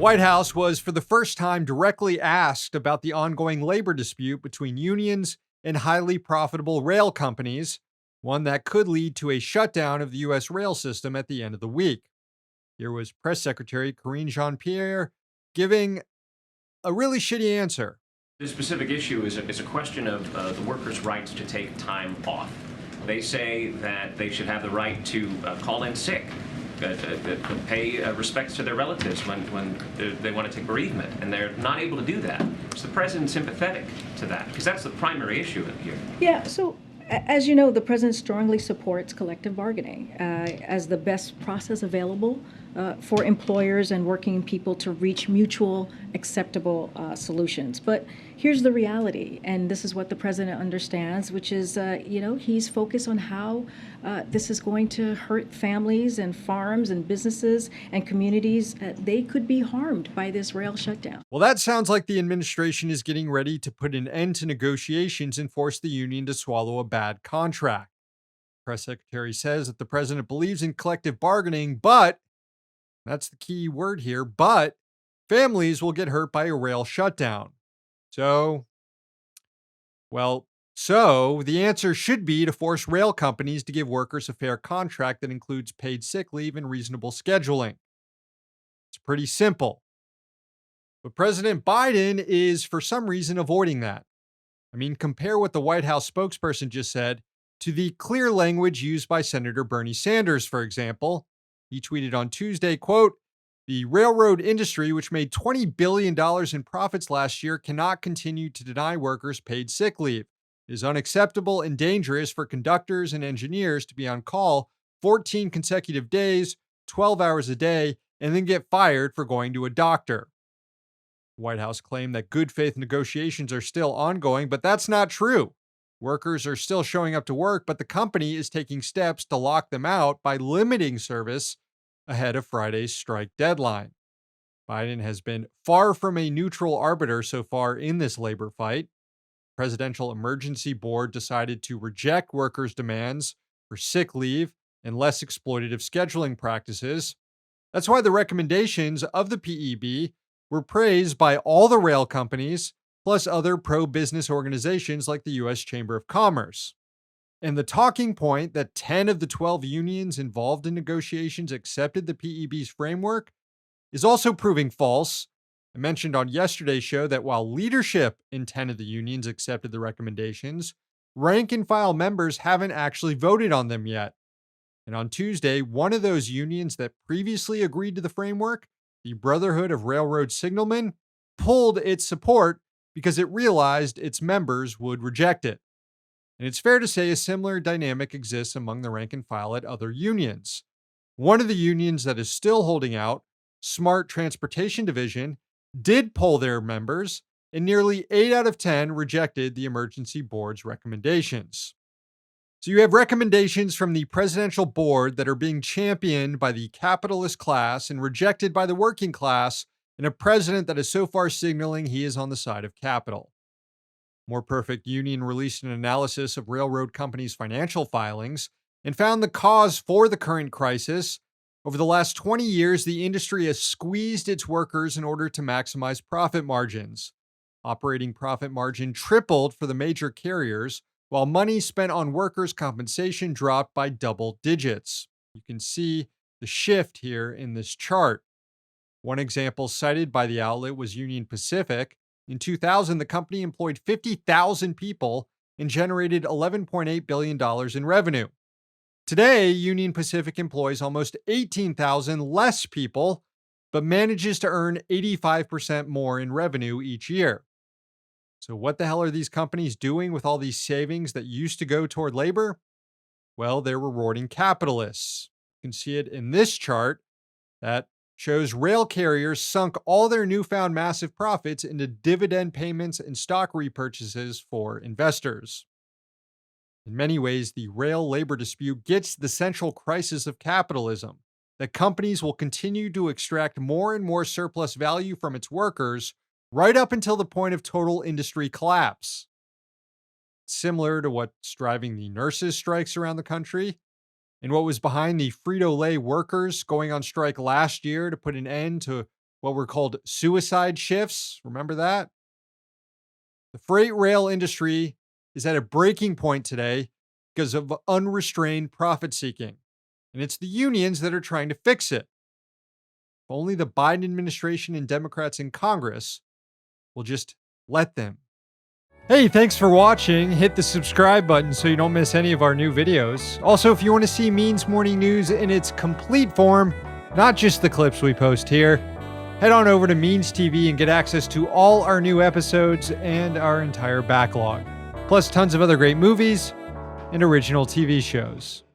White House was for the first time directly asked about the ongoing labor dispute between unions and highly profitable rail companies, one that could lead to a shutdown of the U.S. rail system at the end of the week. Here was Press Secretary Karine Jean-Pierre giving a really shitty answer. This specific issue is a question of the workers' rights to take time off. They say that they should have the right to call in sick, pay respects to their relatives when they want to take bereavement, and they're not able to do that. Is the president sympathetic to that? Because that's the primary issue here. Yeah, so as you know, the president strongly supports collective bargaining as the best process available for employers and working people to reach mutual acceptable solutions. But here's the reality, and this is what the president understands, which is, he's focused on how this is going to hurt families and farms and businesses and communities. They could be harmed by this rail shutdown. Well, that sounds like the administration is getting ready to put an end to negotiations and force the union to swallow a bad contract. Press secretary says that the president believes in collective bargaining, but that's the key word here, but families will get hurt by a rail shutdown. So the answer should be to force rail companies to give workers a fair contract that includes paid sick leave and reasonable scheduling. It's pretty simple. But President Biden is, for some reason, avoiding that. I mean, compare what the White House spokesperson just said to the clear language used by Senator Bernie Sanders, for example. He tweeted on Tuesday, quote, "The railroad industry, which made $20 billion in profits last year, cannot continue to deny workers paid sick leave. It is unacceptable and dangerous for conductors and engineers to be on call 14 consecutive days, 12 hours a day, and then get fired for going to a doctor." The White House claimed that good faith negotiations are still ongoing, but that's not true. Workers are still showing up to work, but the company is taking steps to lock them out by limiting service ahead of Friday's strike deadline. Biden has been far from a neutral arbiter so far in this labor fight. The Presidential Emergency Board decided to reject workers' demands for sick leave and less exploitative scheduling practices. That's why the recommendations of the PEB were praised by all the rail companies, plus other pro-business organizations like the U.S. Chamber of Commerce. And the talking point that 10 of the 12 unions involved in negotiations accepted the PEB's framework is also proving false. I mentioned on yesterday's show that while leadership in 10 of the unions accepted the recommendations, rank and file members haven't actually voted on them yet. And on Tuesday, one of those unions that previously agreed to the framework, the Brotherhood of Railroad Signalmen, pulled its support because it realized its members would reject it. And it's fair to say a similar dynamic exists among the rank and file at other unions. One of the unions that is still holding out, Smart Transportation Division, did poll their members, and nearly 8 out of 10 rejected the emergency board's recommendations. So you have recommendations from the presidential board that are being championed by the capitalist class and rejected by the working class, and a president that is so far signaling he is on the side of capital. More Perfect Union released an analysis of railroad companies' financial filings and found the cause for the current crisis. Over the last 20 years, the industry has squeezed its workers in order to maximize profit margins. Operating profit margin tripled for the major carriers, while money spent on workers' compensation dropped by double digits. You can see the shift here in this chart. One example cited by the outlet was Union Pacific. In 2000, the company employed 50,000 people and generated $11.8 billion in revenue. Today, Union Pacific employs almost 18,000 less people, but manages to earn 85% more in revenue each year. So what the hell are these companies doing with all these savings that used to go toward labor? Well, they're rewarding capitalists. You can see it in this chart that shows rail carriers sunk all their newfound massive profits into dividend payments and stock repurchases for investors. In many ways, the rail labor dispute gets the central crisis of capitalism, that companies will continue to extract more and more surplus value from its workers right up until the point of total industry collapse. Similar to what's driving the nurses' strikes around the country, and what was behind the Frito-Lay workers going on strike last year to put an end to what were called suicide shifts. Remember that? The freight rail industry is at a breaking point today because of unrestrained profit seeking. And it's the unions that are trying to fix it. If only the Biden administration and Democrats in Congress will just let them. Hey, thanks for watching. Hit the subscribe button so you don't miss any of our new videos. Also, if you want to see Means Morning News in its complete form, not just the clips we post here, head on over to Means TV and get access to all our new episodes and our entire backlog, plus tons of other great movies and original TV shows.